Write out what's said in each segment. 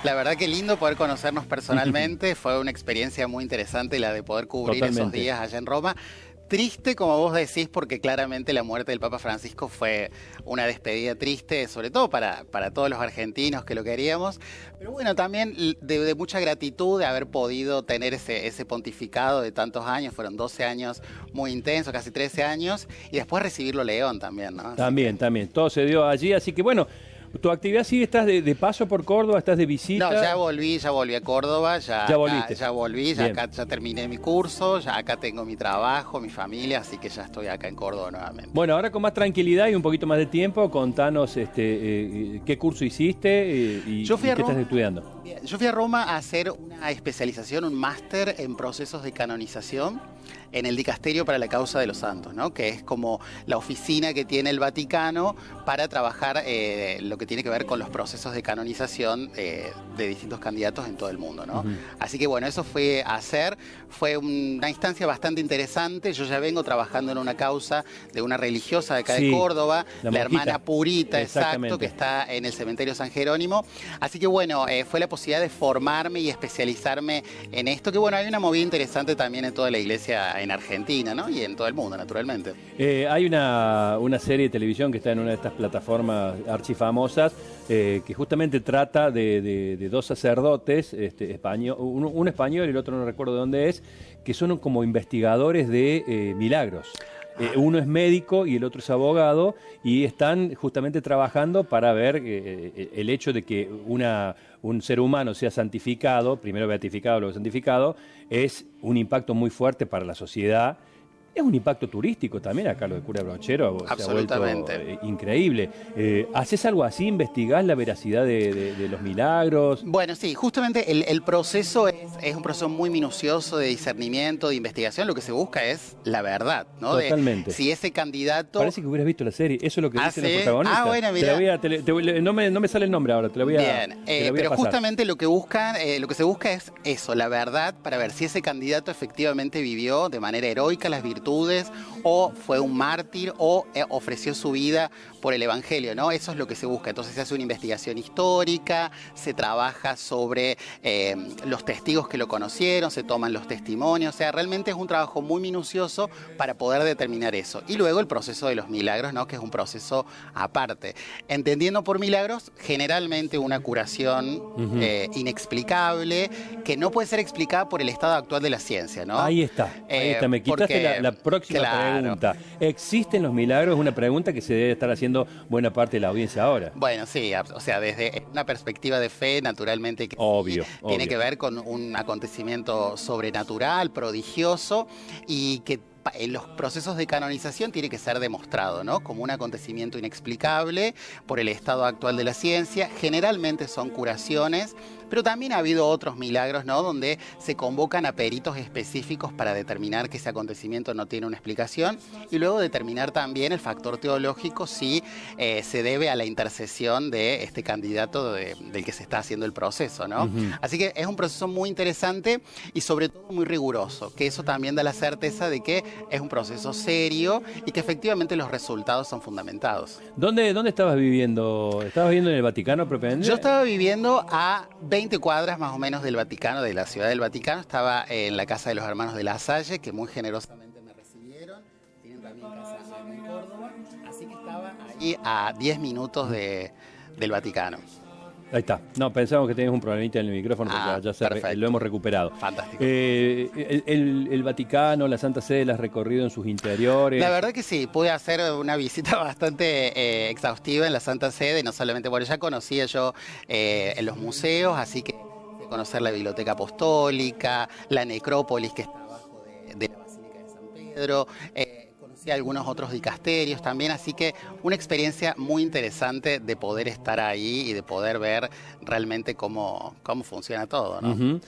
La verdad que lindo poder conocernos personalmente, fue una experiencia muy interesante la de poder cubrir esos días allá en Roma. Triste, como vos decís, porque claramente la muerte del Papa Francisco fue una despedida triste, sobre todo para todos los argentinos que lo queríamos. Pero bueno, también de mucha gratitud de haber podido tener ese pontificado de tantos años. Fueron 12 años muy intensos, casi 13 años, y después recibirlo León también, ¿no? También. Todo se dio allí, así que bueno. ¿Tu actividad sigue? ¿Estás de paso por Córdoba? ¿Estás de visita? No, ya volví a Córdoba, ¿Ya volviste? Ya volví, acá ya terminé mi curso, ya acá tengo mi trabajo, mi familia, así que ya estoy acá en Córdoba nuevamente. Bueno, ahora con más tranquilidad y un poquito más de tiempo, contanos qué curso hiciste y qué estás estudiando. Yo fui a Roma a hacer una especialización, un máster en procesos de canonización en el Dicasterio para la Causa de los Santos, ¿no? Que es como la oficina que tiene el Vaticano para trabajar lo que tiene que ver con los procesos de canonización de distintos candidatos en todo el mundo, ¿no? Así que bueno, eso fue una instancia bastante interesante. Yo ya vengo trabajando en una causa de una religiosa de acá de Córdoba, la hermana Purita, exacto, que está en el cementerio San Jerónimo. Así que bueno, fue la posibilidad de formarme y especializarme en esto, que bueno, hay una movida interesante también en toda la iglesia en Argentina, ¿no? Y en todo el mundo, naturalmente. Hay una serie de televisión que está en una de estas plataformas archifamosas que justamente trata de dos sacerdotes, un español y el otro no recuerdo de dónde es, que son como investigadores de milagros. Uno es médico y el otro es abogado y están justamente trabajando para ver el hecho de que un ser humano sea santificado, primero beatificado, luego santificado, es un impacto muy fuerte para la sociedad. Es un impacto turístico también acá lo de Cura Brochero. Absolutamente. Se ha vuelto increíble. ¿Haces algo así? ¿Investigás la veracidad de los milagros? Bueno, sí, justamente el proceso es un proceso muy minucioso de discernimiento, de investigación. Lo que se busca es la verdad, ¿no? Totalmente. Si ese candidato... Parece que hubieras visto la serie. Eso es lo que dicen los protagonistas. Bueno, mira. No me sale el nombre ahora, te lo voy a Bien, pero justamente lo que se busca es eso, la verdad, para ver si ese candidato efectivamente vivió de manera heroica las virtudes, o fue un mártir, o ofreció su vida por el Evangelio, ¿no? Eso es lo que se busca. Entonces se hace una investigación histórica, se trabaja sobre los testigos que lo conocieron, se toman los testimonios, o sea, realmente es un trabajo muy minucioso para poder determinar eso. Y luego el proceso de los milagros, ¿no? Que es un proceso aparte. Entendiendo por milagros, generalmente una curación inexplicable, que no puede ser explicada por el estado actual de la ciencia, ¿no? Ahí está. Me quitaste la próxima pregunta. ¿Existen los milagros? Es una pregunta que se debe estar haciendo buena parte de la audiencia ahora. Bueno, sí, o sea, desde una perspectiva de fe, naturalmente que tiene que ver con un acontecimiento sobrenatural, prodigioso, y que en los procesos de canonización tiene que ser demostrado, ¿no? Como un acontecimiento inexplicable por el estado actual de la ciencia. Generalmente son curaciones, pero también ha habido otros milagros, ¿no? Donde se convocan a peritos específicos para determinar que ese acontecimiento no tiene una explicación y luego determinar también el factor teológico si se debe a la intercesión de este candidato del que se está haciendo el proceso, ¿no? Así que es un proceso muy interesante y sobre todo muy riguroso, que eso también da la certeza de que es un proceso serio y que efectivamente los resultados son fundamentados. ¿Dónde estabas viviendo? ¿Estabas viviendo en el Vaticano propiamente? Yo estaba viviendo a 20 cuadras más o menos del Vaticano, de la ciudad del Vaticano. Estaba en la casa de los hermanos de La Salle, que muy generosamente me recibieron. Tienen también casa en Córdoba, así que estaba ahí a 10 minutos del Vaticano. Ahí está. No, pensamos que tenías un problemita en el micrófono, pero ya lo hemos recuperado. Fantástico. El Vaticano, la Santa Sede, ¿la has recorrido en sus interiores? La verdad que sí, pude hacer una visita bastante exhaustiva en la Santa Sede, no solamente, bueno, ya conocía yo en los museos, así que conocer la Biblioteca Apostólica, la necrópolis que está abajo de la Basílica de San Pedro, conocí algunos otros dicasterios también, así que una experiencia muy interesante de poder estar ahí y de poder ver realmente cómo funciona todo, ¿no?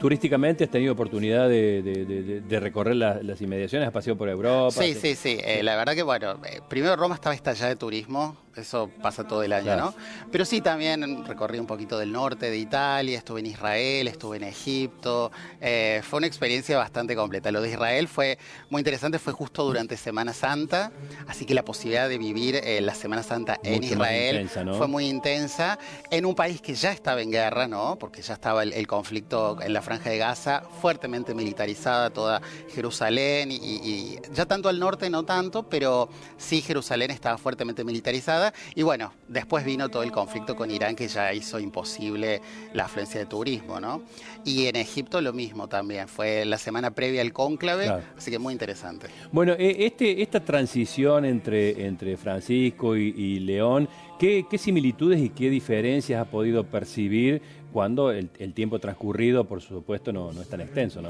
turísticamente has tenido oportunidad de recorrer las inmediaciones, has paseado por Europa. Sí. La verdad que, bueno, primero Roma estaba estallada de turismo, eso pasa todo el año, claro, ¿no? Pero sí, también recorrí un poquito del norte de Italia, estuve en Israel, estuve en Egipto. Fue una experiencia bastante completa. Lo de Israel fue muy interesante, fue justo durante Semana Santa, así que la posibilidad de vivir la Semana Santa en Israel intensa, ¿no? Fue muy intensa, en un país que ya estaba en guerra, ¿no? Porque ya estaba el conflicto en la Franja de Gaza, fuertemente militarizada toda Jerusalén, y ya tanto al norte no tanto, pero sí Jerusalén estaba fuertemente militarizada. Y bueno, después vino todo el conflicto con Irán, que ya hizo imposible la afluencia de turismo, ¿no? Y en Egipto lo mismo también, fue la semana previa al cónclave, claro, así que muy interesante. Bueno, esta transición entre Francisco y León, ¿qué similitudes y qué diferencias ha podido percibir cuando el tiempo transcurrido, por supuesto, no es tan extenso, ¿no?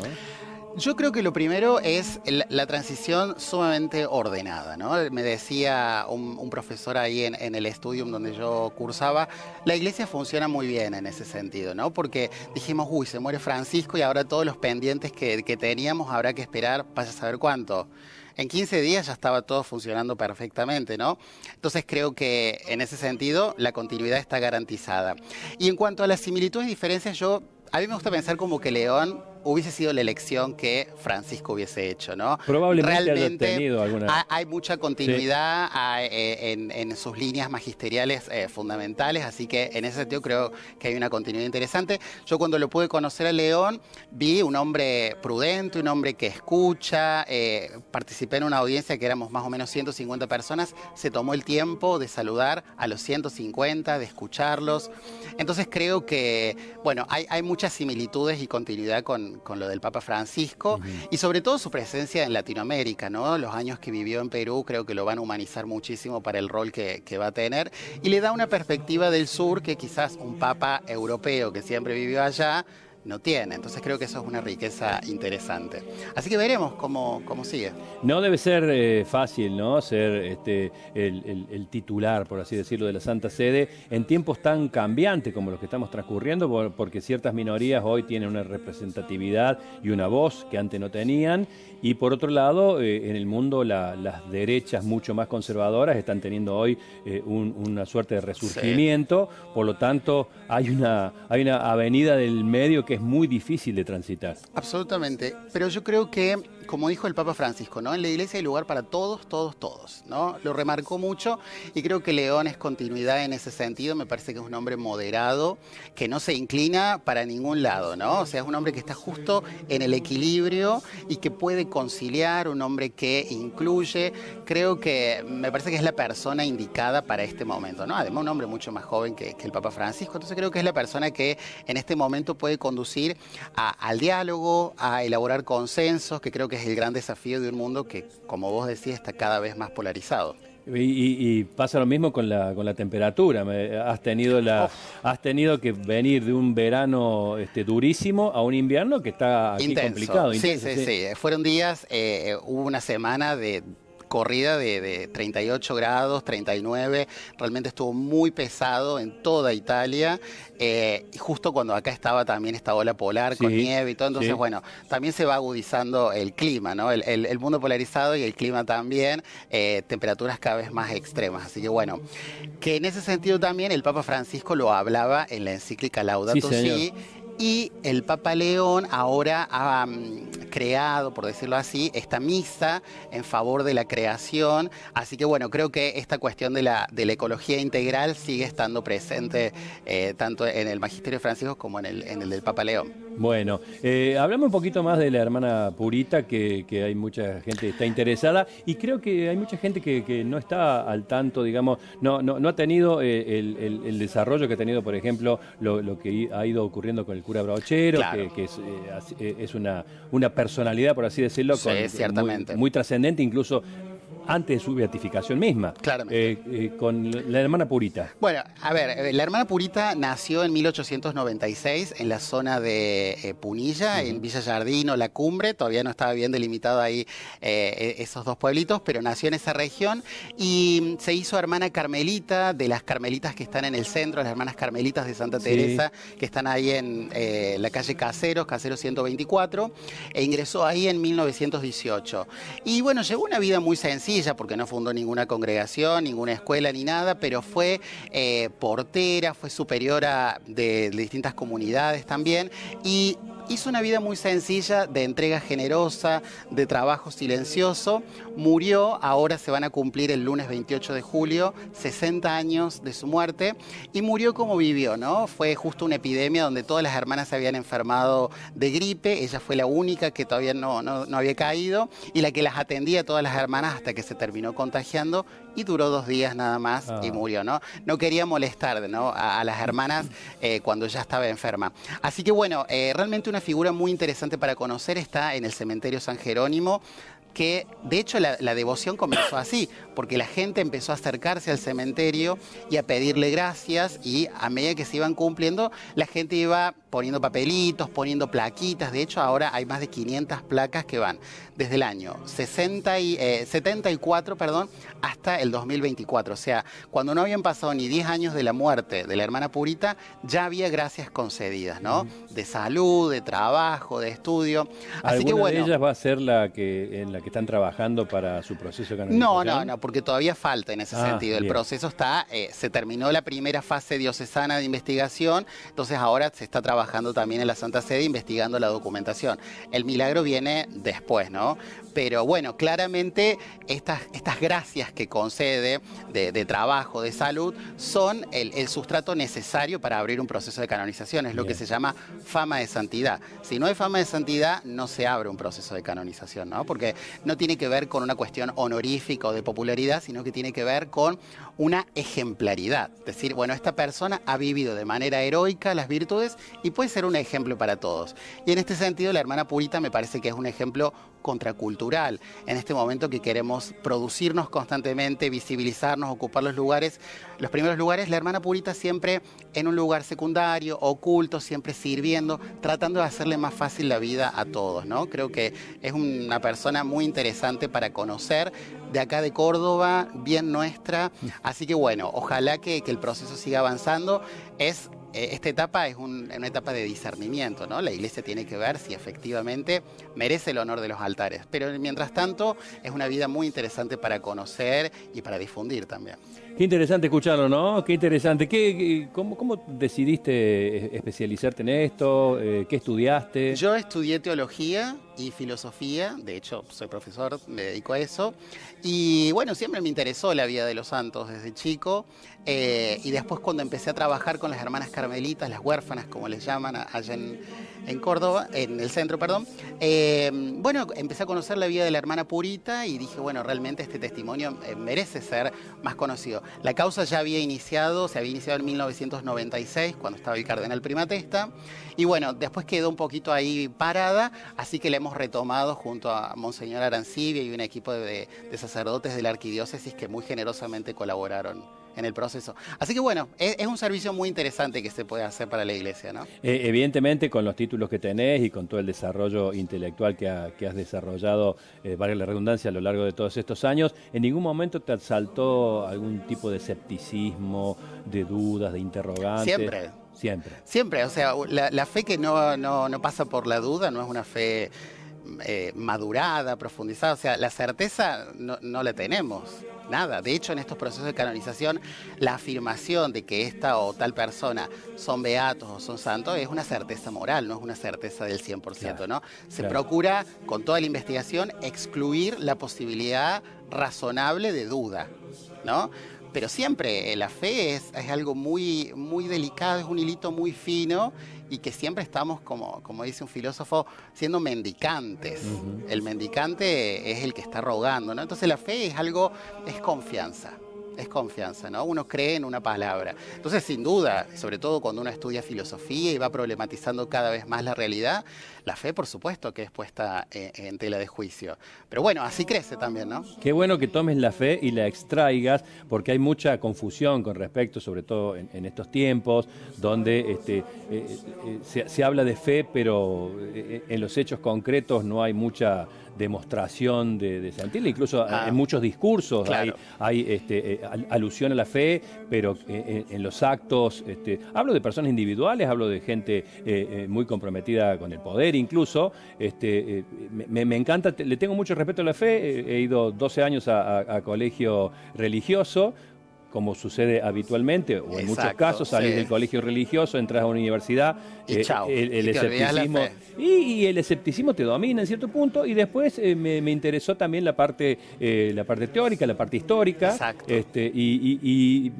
Yo creo que lo primero es la transición sumamente ordenada, ¿no? Me decía un profesor ahí en el estudium donde yo cursaba, la iglesia funciona muy bien en ese sentido, ¿no? Porque dijimos, uy, se muere Francisco y ahora todos los pendientes que teníamos habrá que esperar, vaya a saber cuánto. En 15 días ya estaba todo funcionando perfectamente, ¿no? Entonces creo que en ese sentido la continuidad está garantizada. Y en cuanto a las similitudes y diferencias, a mí me gusta pensar como que León hubiese sido la elección que Francisco hubiese hecho, ¿no? Probablemente realmente haya tenido alguna... hay mucha continuidad, sí, en sus líneas magisteriales fundamentales, así que en ese sentido creo que hay una continuidad interesante. Yo cuando lo pude conocer a León, vi un hombre prudente, un hombre que escucha, participé en una audiencia que éramos más o menos 150 personas, se tomó el tiempo de saludar a los 150, de escucharlos. Entonces creo que, bueno, hay muchas similitudes y continuidad con lo del Papa Francisco, y sobre todo su presencia en Latinoamérica, ¿no? Los años que vivió en Perú creo que lo van a humanizar muchísimo para el rol que va a tener, y le da una perspectiva del sur que quizás un Papa europeo que siempre vivió allá no tiene. Entonces creo que eso es una riqueza interesante. Así que veremos cómo sigue. No debe ser fácil, ¿no? Ser el titular, por así decirlo, de la Santa Sede en tiempos tan cambiantes como los que estamos transcurriendo, porque ciertas minorías hoy tienen una representatividad y una voz que antes no tenían, y por otro lado, en el mundo las derechas mucho más conservadoras están teniendo hoy una suerte de resurgimiento, sí. Por lo tanto hay una avenida del medio que es muy difícil de transitar. Absolutamente, pero yo creo que, como dijo el Papa Francisco, ¿no? En la iglesia hay lugar para todos, ¿no? Lo remarcó mucho, y creo que León es continuidad en ese sentido. Me parece que es un hombre moderado, que no se inclina para ningún lado, ¿no? O sea, es un hombre que está justo en el equilibrio y que puede conciliar, un hombre que incluye. Creo que me parece que es la persona indicada para este momento, ¿no? Además, un hombre mucho más joven que el Papa Francisco, entonces creo que es la persona que en este momento puede conducir al diálogo, a elaborar consensos, que creo que es el gran desafío de un mundo que, como vos decís, está cada vez más polarizado. Y pasa lo mismo con la temperatura. Has tenido que venir de un verano durísimo a un invierno que está aquí intenso, complicado. Sí. Fueron días, hubo una semana de corrida de 38 grados, 39, realmente estuvo muy pesado en toda Italia, justo cuando acá estaba también esta ola polar con nieve y todo, entonces bueno, también se va agudizando el clima, ¿no? El mundo polarizado y el clima también, temperaturas cada vez más extremas, así que bueno, que en ese sentido también el Papa Francisco lo hablaba en la encíclica Laudato Si'. Y el Papa León ahora ha creado, por decirlo así, esta misa en favor de la creación. Así que bueno, creo que esta cuestión de la ecología integral sigue estando presente tanto en el Magisterio Francisco como en el del Papa León. Bueno, hablamos un poquito más de la hermana Purita, que hay mucha gente que está interesada, y creo que hay mucha gente que no está al tanto, digamos, no ha tenido el desarrollo que ha tenido, por ejemplo, lo que ha ido ocurriendo con el cura Brochero, claro, que es una personalidad, por así decirlo, sí, ciertamente, muy trascendente, incluso antes de su beatificación misma. Claramente. Con la hermana Purita. Bueno, a ver, la hermana Purita nació en 1896 en la zona de Punilla, en Villa Jardino, La Cumbre. Todavía no estaba bien delimitado ahí esos dos pueblitos, pero nació en esa región y se hizo hermana carmelita de las carmelitas que están en el centro, las hermanas carmelitas de Santa Teresa, que están ahí en la calle Caseros 124, e ingresó ahí en 1918. Y bueno, llevó una vida muy sencilla porque no fundó ninguna congregación, ninguna escuela ni nada, pero fue portera, fue superiora de distintas comunidades también, y hizo una vida muy sencilla, de entrega generosa, de trabajo silencioso. Murió, ahora se van a cumplir el lunes 28 de julio, 60 años de su muerte, y murió como vivió, ¿no? Fue justo una epidemia donde todas las hermanas se habían enfermado de gripe, ella fue la única que todavía no había caído, y la que las atendía a todas las hermanas hasta que se terminó contagiando, y duró 2 días nada más y murió, ¿no? No quería molestar, ¿no?, a las hermanas cuando ya estaba enferma. Así que bueno, realmente una figura muy interesante para conocer está en el cementerio San Jerónimo, que de hecho la devoción comenzó así, porque la gente empezó a acercarse al cementerio y a pedirle gracias, y a medida que se iban cumpliendo, la gente iba poniendo papelitos, poniendo plaquitas. De hecho, ahora hay más de 500 placas que van desde el año 74 hasta el 2024. O sea, cuando no habían pasado ni 10 años de la muerte de la hermana Purita, ya había gracias concedidas, ¿no? De salud, de trabajo, de estudio. Así que bueno, ¿alguna de ellas va a ser en la que están trabajando para su proceso de canonización? No, porque todavía falta en ese sentido. El proceso está, se terminó la primera fase diocesana de investigación, entonces ahora se está trabajando también en la Santa Sede investigando la documentación. El milagro viene después, ¿no? Pero bueno, claramente estas gracias que concede de trabajo, de salud, son el sustrato necesario para abrir un proceso de canonización. Es lo que se llama fama de santidad. Si no hay fama de santidad, no se abre un proceso de canonización, ¿no? Porque no tiene que ver con una cuestión honorífica o de popularidad, sino que tiene que ver con una ejemplaridad. Es decir, bueno, esta persona ha vivido de manera heroica las virtudes y puede ser un ejemplo para todos. Y en este sentido, la hermana Purita me parece que es un ejemplo contracultural. En este momento que queremos producirnos constantemente, visibilizarnos, ocupar los primeros lugares, la hermana Purita siempre en un lugar secundario, oculto, siempre sirviendo, tratando de hacerle más fácil la vida a todos, ¿no? Creo que es una persona muy interesante para conocer, de acá de Córdoba, bien nuestra. Así que bueno, ojalá que el proceso siga avanzando. Esta etapa es una etapa de discernimiento, ¿no? La Iglesia tiene que ver si efectivamente merece el honor de los altares. Pero mientras tanto, es una vida muy interesante para conocer y para difundir también. Qué interesante escucharlo, ¿no? Qué interesante. ¿Cómo decidiste especializarte en esto? ¿Qué estudiaste? Yo estudié teología y filosofía, de hecho soy profesor, me dedico a eso, y bueno, siempre me interesó la vida de los santos desde chico, y después cuando empecé a trabajar con las hermanas carmelitas, las huérfanas como les llaman allá en Córdoba, en el centro, perdón, bueno, empecé a conocer la vida de la hermana Purita y dije, bueno, realmente este testimonio merece ser más conocido. La causa ya se había iniciado en 1996, cuando estaba el cardenal Primatesta, y bueno, después quedó un poquito ahí parada, así que la hemos retomado junto a Monseñor Arancibia y un equipo de sacerdotes de la arquidiócesis que muy generosamente colaboraron en el proceso. Así que bueno, es un servicio muy interesante que se puede hacer para la Iglesia, ¿no? Evidentemente, con los títulos que tenés y con todo el desarrollo intelectual que has desarrollado, valga la redundancia, a lo largo de todos estos años, ¿en ningún momento te asaltó algún tipo de escepticismo, de dudas, de interrogantes? Siempre, o sea, la fe que no pasa por la duda no es una fe madurada, profundizada, o sea, la certeza no la tenemos, nada. De hecho, en estos procesos de canonización, la afirmación de que esta o tal persona son beatos o son santos es una certeza moral, no es una certeza del 100%, ¿no? Se procura, con toda la investigación, excluir la posibilidad razonable de duda, ¿no? Pero siempre la fe es algo muy, muy delicado, es un hilito muy fino y que siempre estamos, como dice un filósofo, siendo mendicantes. El mendicante es el que está rogando, ¿no? Entonces la fe es confianza. es confianza, ¿no? Uno cree en una palabra. Entonces, sin duda, sobre todo cuando uno estudia filosofía y va problematizando cada vez más la realidad, la fe, por supuesto, que es puesta en tela de juicio. Pero bueno, así crece también, ¿no? Qué bueno que tomes la fe y la extraigas, porque hay mucha confusión con respecto, sobre todo en estos tiempos, donde se habla de fe, pero en los hechos concretos no hay mucha demostración de sentirla. Incluso en muchos discursos claro. hay alusión a la fe, pero en los actos, hablo de personas individuales, hablo de gente muy comprometida con el poder incluso. Me encanta, le tengo mucho respeto a la fe, he ido 12 años a colegio religioso, como sucede habitualmente, o en muchos casos salís del colegio religioso, entras a una universidad, y chao, el escepticismo y el escepticismo te domina en cierto punto, y después me interesó también la parte teórica, la parte histórica. Y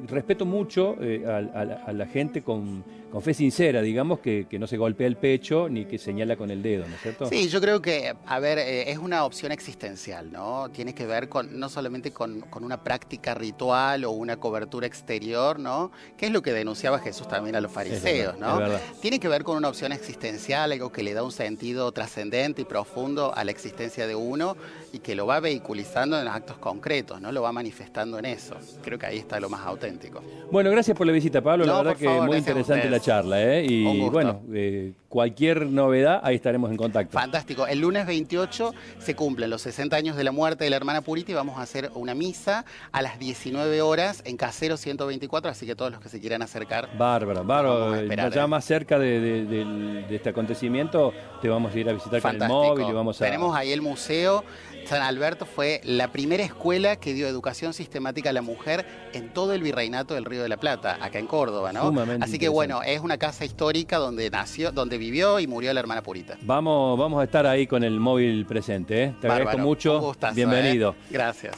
respeto mucho a la gente con fe sincera, digamos, que no se golpea el pecho ni que señala con el dedo, ¿no es cierto? Sí, yo creo que, a ver, es una opción existencial, ¿no? Tiene que ver no solamente con una práctica ritual o una cobertura exterior, ¿no? Que es lo que denunciaba Jesús también a los fariseos, ¿no? Tiene que ver con una opción existencial, algo que le da un sentido trascendente y profundo a la existencia de uno y que lo va vehiculizando en actos concretos, ¿no? Lo va manifestando en eso. Creo que ahí está lo más auténtico. Bueno, gracias por la visita, Pablo. La verdad que muy interesante la charla, ¿eh? Y bueno, cualquier novedad, ahí estaremos en contacto. Fantástico. El lunes 28 se cumplen los 60 años de la muerte de la hermana Purita y vamos a hacer una misa a las 19 horas en Casero 124, así que todos los que se quieran acercar. Bárbaro. Ya más cerca de este acontecimiento te vamos a ir a visitar con el móvil y vamos a... Tenemos ahí el museo. San Alberto fue la primera escuela que dio educación sistemática a la mujer en todo el virreinato del Río de la Plata, acá en Córdoba, ¿no? Así que bueno, es una casa histórica donde nació, donde vivió y murió la hermana Purita. Vamos a estar ahí con el móvil presente, ¿eh? Te agradezco mucho. Un gustazo, bienvenido. Gracias.